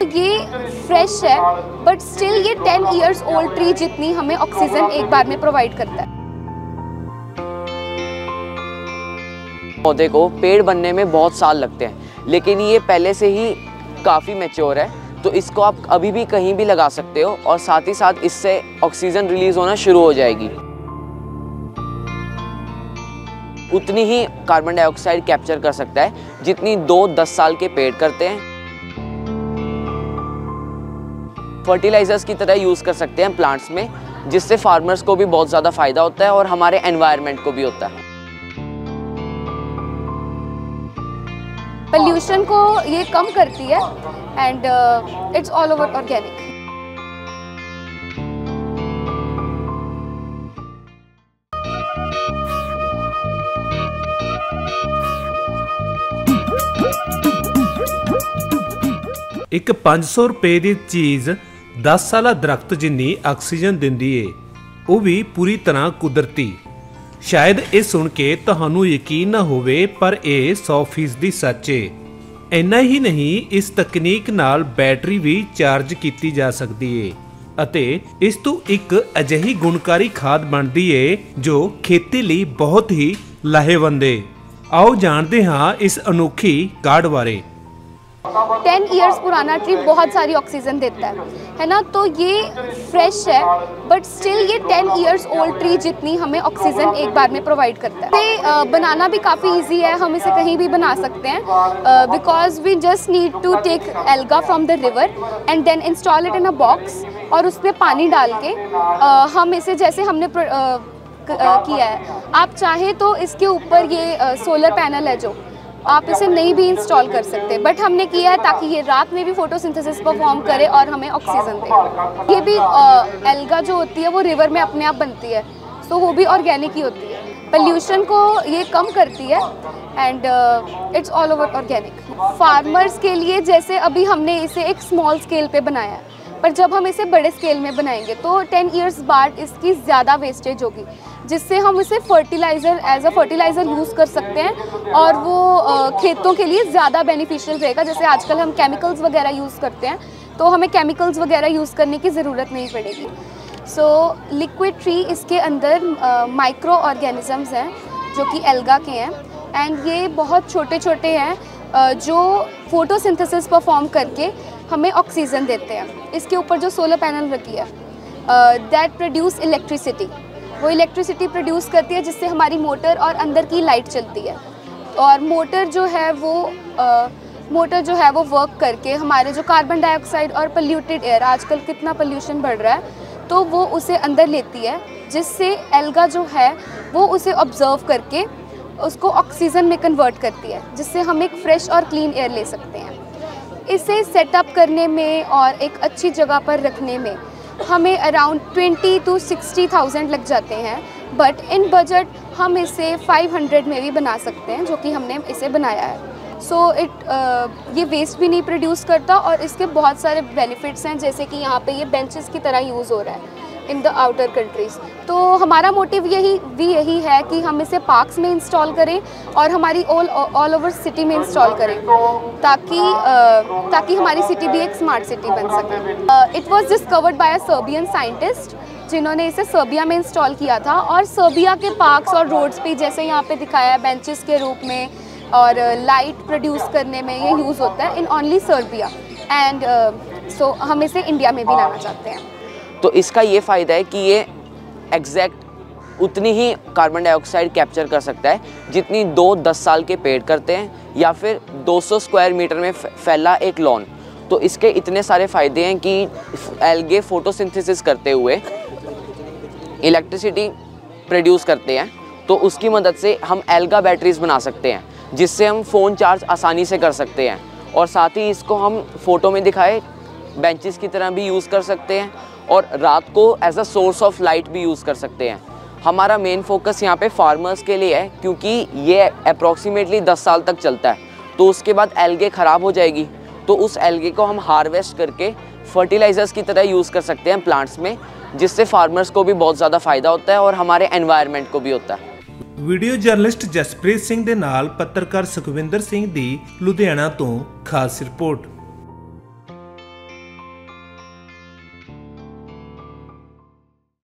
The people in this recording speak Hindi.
ये फ्रेश है बट स्टिल ये 10 इयर्स ओल्ड ट्री जितनी हमें ऑक्सीजन एक बार में प्रोवाइड करता है। पौधे को पेड़ बनने में बहुत साल लगते हैं, लेकिन ये पहले से ही काफ़ी मैच्योर है, तो इसको आप अभी भी कहीं भी लगा सकते हो और साथ ही साथ इससे ऑक्सीजन रिलीज होना शुरू हो जाएगी। उतनी ही कार्बन डाइऑक्साइड कैप्चर कर सकता है जितनी 2-10 साल के पेड़ करते हैं। फर्टिलाइजर्स की तरह यूज़ कर सकते हैं प्लांट्स में, जिससे फार्मर्स को भी बहुत ज़्यादा फ़ायदा होता है और हमारे एनवायरनमेंट को भी होता है। पोल्यूशन को ये कम करती है and it's all over organic. एक 500 रुपए की चीज़ 10 साल दरख्त जिन्नी ऑक्सीजन दिंदी है, वो भी पूरी तरह कुदरती। शायद ये सुन के तुहानू यकीन ना होवे, पर यह 100% सच है। इन्ना ही नहीं, इस तकनीक नाल बैटरी भी चार्ज की जा सकती है ਅਤੇ इस तो एक अजिही गुणकारी खाद बनती है जो खेती लिए बहुत ही लाहेवंद है। आओ जानते हाँ इस अनोखी काढ़ बारे। 10 इयर्स पुराना ट्री बहुत सारी ऑक्सीजन देता है ना, तो ये फ्रेश है बट स्टिल ये 10 इयर्स ओल्ड ट्री जितनी हमें ऑक्सीजन एक बार में प्रोवाइड करता है। इसे बनाना भी काफ़ी इजी है, हम इसे कहीं भी बना सकते हैं because we just need to take algae from the river and then install it in a box और उसमें पानी डाल के हम इसे जैसे हमने किया है, आप चाहें तो इसके ऊपर ये सोलर पैनल है जो आप इसे नहीं भी इंस्टॉल कर सकते, बट हमने किया है ताकि ये रात में भी फोटोसिंथेसिस परफॉर्म करे और हमें ऑक्सीजन दे। ये भी एल्गा जो होती है वो रिवर में अपने आप बनती है, तो वो भी ऑर्गेनिक ही होती है। पोल्यूशन को ये कम करती है and it's all over organic. Farmers के लिए जैसे अभी हमने इसे एक स्मॉल स्केल पे बनाया है, पर जब हम इसे बड़े स्केल में बनाएंगे तो 10 इयर्स बाद इसकी ज़्यादा वेस्टेज होगी, जिससे हम इसे fertiliser as a fertiliser use कर सकते हैं और वो खेतों के लिए ज़्यादा बेनिफिशियल रहेगा। जैसे आजकल हम केमिकल्स वगैरह यूज़ करते हैं, तो हमें केमिकल्स वगैरह यूज़ करने की ज़रूरत नहीं पड़ेगी। सो लिक्विड ट्री, इसके अंदर माइक्रो ऑर्गेनिजम्स हैं जो कि एल्गा के हैं एंड ये बहुत छोटे छोटे हैं जो फोटोसिंथेसिस परफॉर्म करके हमें ऑक्सीजन देते हैं। इसके ऊपर जो सोलर पैनल रखी है दैट प्रोड्यूस इलेक्ट्रिसिटी, वो इलेक्ट्रिसिटी प्रोड्यूस करती है जिससे हमारी मोटर और अंदर की लाइट चलती है। और मोटर जो है वो वर्क करके हमारे जो कार्बन डाइऑक्साइड और पोल्यूटेड एयर, आजकल कितना पोल्यूशन बढ़ रहा है, तो वो उसे अंदर लेती है, जिससे एल्गा जो है वो उसे ऑब्जर्व करके उसको ऑक्सीजन में कन्वर्ट करती है, जिससे हम एक फ्रेश और क्लीन एयर ले सकते हैं। इसे सेटअप करने में और एक अच्छी जगह पर रखने में हमें अराउंड 20 to 60,000 लग जाते हैं, बट इन बजट हम इसे 500 में भी बना सकते हैं, जो कि हमने इसे बनाया है। सो ये वेस्ट भी नहीं प्रोड्यूस करता और इसके बहुत सारे बेनिफिट्स हैं, जैसे कि यहाँ पे ये बेंचेस की तरह यूज़ हो रहा है इन द आउटर कंट्रीज़। तो हमारा मोटिव यही है कि हम इसे पार्क्स में इंस्टॉल करें और हमारी ऑल ओवर सिटी में इंस्टॉल करें, ताकि हमारी सिटी भी एक स्मार्ट सिटी बन सके। It was discovered by a Serbian scientist जिन्होंने इसे सर्बिया में इंस्टॉल किया था, और सर्बिया के पार्क्स और रोड्स पे जैसे यहाँ पे दिखाया है बेंचेस के रूप में और लाइट प्रोड्यूस करने में ये यूज़ होता है in only Serbia and so हम इसे इंडिया में भी लाना चाहते हैं। तो इसका ये फ़ायदा है कि ये एग्जैक्ट उतनी ही कार्बन डाइऑक्साइड कैप्चर कर सकता है जितनी 2-10 साल के पेड़ करते हैं, या फिर 200 स्क्वायर मीटर में फैला एक लॉन। तो इसके इतने सारे फ़ायदे हैं कि एल्गे फोटोसिंथेसिस करते हुए इलेक्ट्रिसिटी प्रोड्यूस करते हैं, तो उसकी मदद से हम एल्गा बैटरीज बना सकते हैं, जिससे हम फ़ोन चार्ज आसानी से कर सकते हैं। और साथ ही इसको हम फ़ोटो में दिखाए बेंचेस की तरह भी यूज़ कर सकते हैं और रात को as a source of light भी यूज़ कर सकते हैं। हमारा मेन फोकस यहाँ पे फार्मर्स के लिए है, क्योंकि ये अप्रॉक्सीमेटली 10 साल तक चलता है, तो उसके बाद एल्गे ख़राब हो जाएगी, तो उस एल्गे को हम हार्वेस्ट करके फर्टिलाइज़र्स की तरह यूज़ कर सकते हैं प्लांट्स में, जिससे फार्मर्स को भी बहुत ज़्यादा फ़ायदा होता है और हमारे एनवायरनमेंट को भी होता है। वीडियो जर्नलिस्ट जसप्रीत सिंह दे नाल पत्रकार सुखविंदर सिंह दी लुधियाना तो खास रिपोर्ट।